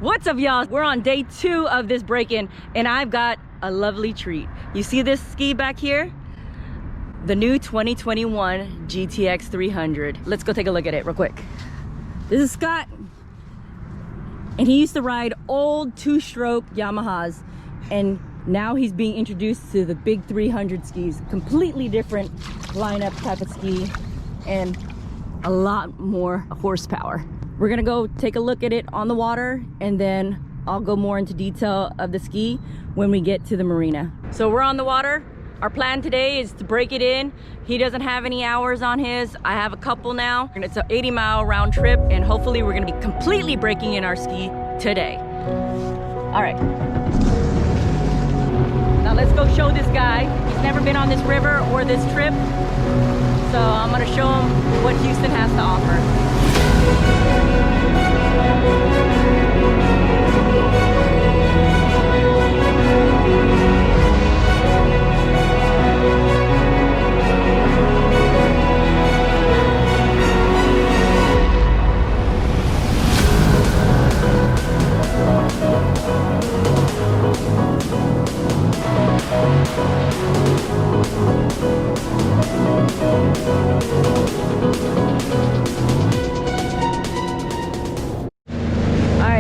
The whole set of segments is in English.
What's up, y'all? We're on day 2 of this break-in, and I've got a lovely treat. You see this ski back here? The new 2021 GTX 300. Let's go take a look at it real quick. This is Scott, and he used to ride old 2-stroke Yamahas, and now he's being introduced to the big 300 skis. Completely different lineup type of ski, and a lot more horsepower. We're gonna go take a look at it on the water, and then I'll go more into detail of the ski when we get to the marina. So we're on the water. Our plan today is to break it in. He doesn't have any hours on his. I have a couple now. And it's an 80-mile round trip, and hopefully we're gonna be completely breaking in our ski today. All right. Now let's go show this guy. He's never been on this river or this trip. So I'm gonna show him what Houston has to offer.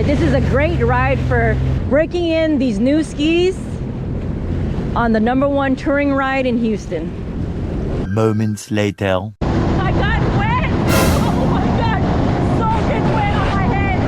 This is a great ride for breaking in these new skis on the #1 touring ride in Houston. Moments later. I got wet! Oh my god! Soaking wet on my head!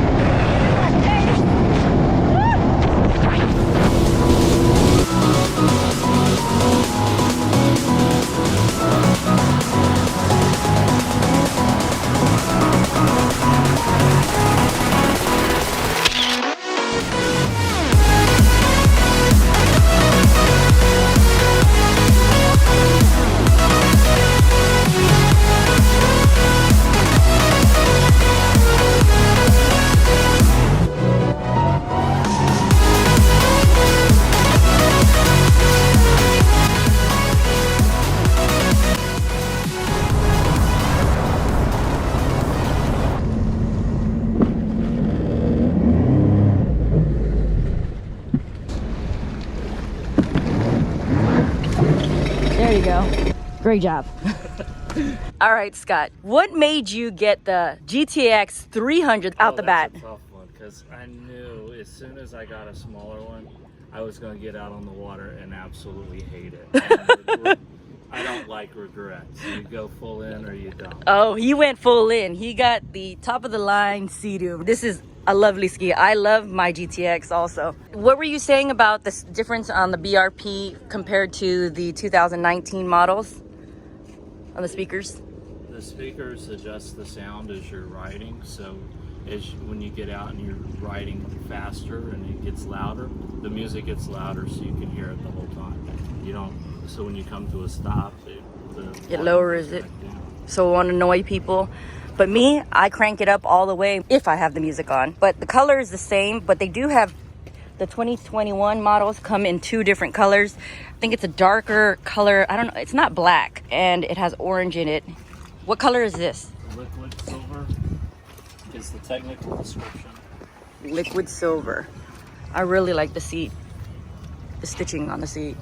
There you go. Great job. All right, Scott, what made you get the GTX 300 out the bat? That's a tough one, because I knew as soon as I got a smaller one, I was going to get out on the water and absolutely hate it. I don't like regrets. You go full in or you don't. Oh, he went full in. He got the top of the line Seadoo. This is a lovely ski. I love my GTX also. What were you saying about the difference on the BRP compared to the 2019 models on the speakers? The speakers adjust the sound as you're riding, so when you get out and you're riding faster and it gets louder, the music gets louder so you can hear it the whole time. You don't, so when you come to a stop, it lowers it, so it won't annoy people. But me, I crank it up all the way if I have the music on. But the color is the same, but they do have the 2021 models come in 2 different colors. I think it's a darker color. I don't know. It's not black, and it has orange in it. What color is this? Liquid silver is the technical description. Liquid silver. I really like the seat, the stitching on the seat.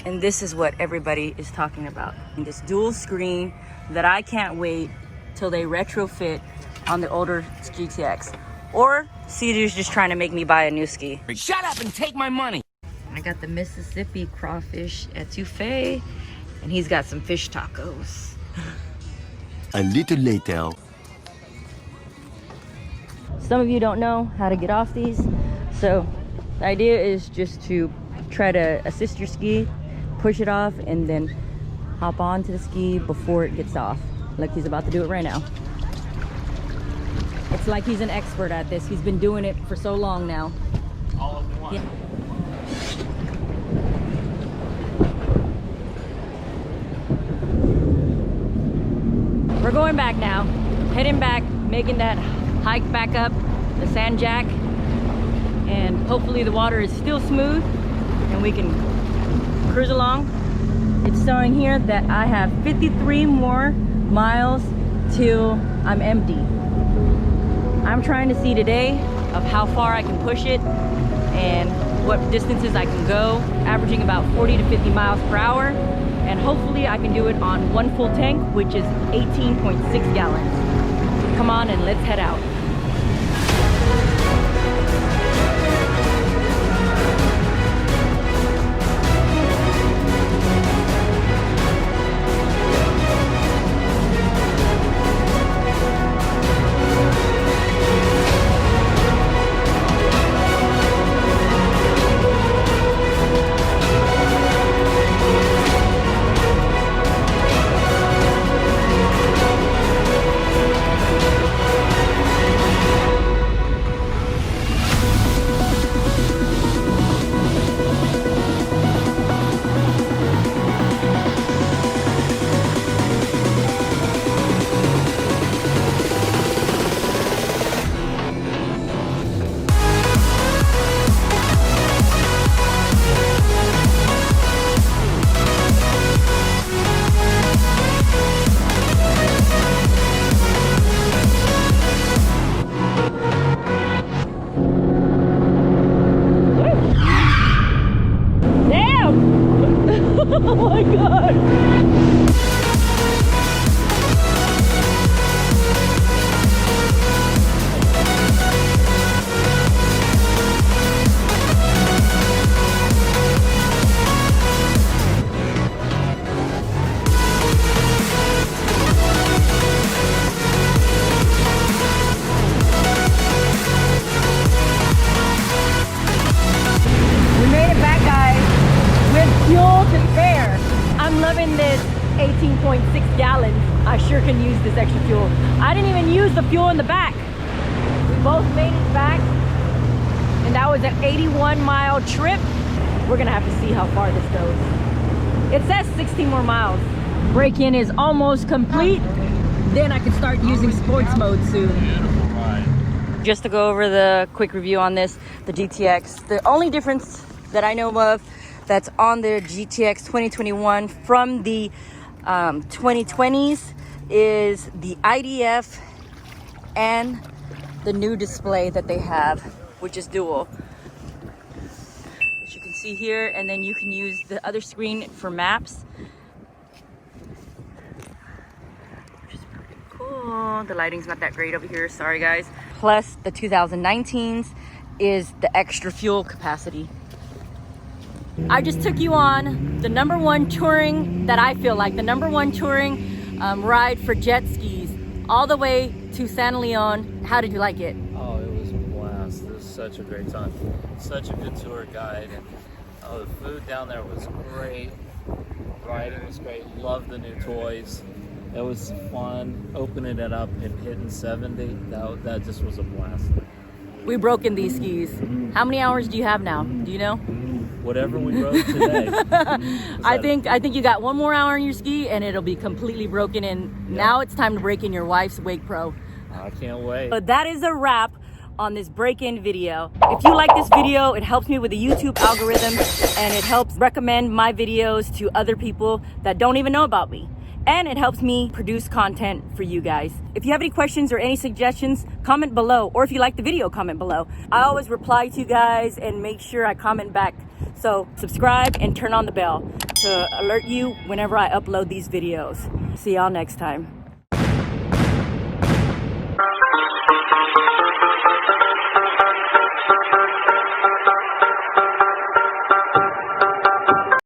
And this is what everybody is talking about. This dual screen that I can't wait till they retrofit on the older GTX. Or Seadoo's just trying to make me buy a new ski. Shut up and take my money. I got the Mississippi crawfish etouffee, and he's got some fish tacos. A little later. Some of you don't know how to get off these, so the idea is just to try to assist your ski, push it off, and then hop onto the ski before it gets off. Like he's about to do it right now. It's like he's an expert at this. He's been doing it for so long now. All of one. Yeah. We're going back now, heading back, making that hike back up the San Jac, and hopefully the water is still smooth and we can cruise along. It's showing here that I have 53 more miles till I'm empty. I'm trying to see today of how far I can push it and what distances I can go, averaging about 40 to 50 miles per hour. And hopefully I can do it on one full tank, which is 18.6 gallons. Come on and let's head out. Oh my God! I'm loving this 18.6 gallons. I sure can use this extra fuel. I didn't even use the fuel in the back. We both made it back, and that was an 81-mile trip. We're gonna have to see how far this goes. It says 16 more miles. Break-in is almost complete. Then I can start using sports mode soon. Beautiful ride. Just to go over the quick review on this, the GTX. The only difference that I know of that's on the GTX 2021 from the 2020s is the IDF and the new display that they have, which is dual, as you can see here. And then you can use the other screen for maps, which is pretty cool. The lighting's not that great over here, sorry guys. Plus the 2019s is the extra fuel capacity. I just took you on the #1 touring, that I feel like the #1 touring ride for jet skis all the way to San Leon. How did you like it? Oh, it was a blast. It was such a great time. Such a good tour guide. And the food down there was great. Riding was great. Loved the new toys. It was fun opening it up and hitting 70. That just was a blast. We broke in these skis. How many hours do you have now? Do you know? Whatever we rode today. I think you got one more hour on your ski and it'll be completely broken in. Yeah. Now it's time to break in your wife's Wake Pro. I can't wait. But that is a wrap on this break-in video. If you like this video, it helps me with the YouTube algorithm and it helps recommend my videos to other people that don't even know about me. And it helps me produce content for you guys. If you have any questions or any suggestions, comment below. Or if you like the video, comment below. I always reply to you guys and make sure I comment back. So subscribe and turn on the bell to alert you whenever I upload these videos. See y'all next time.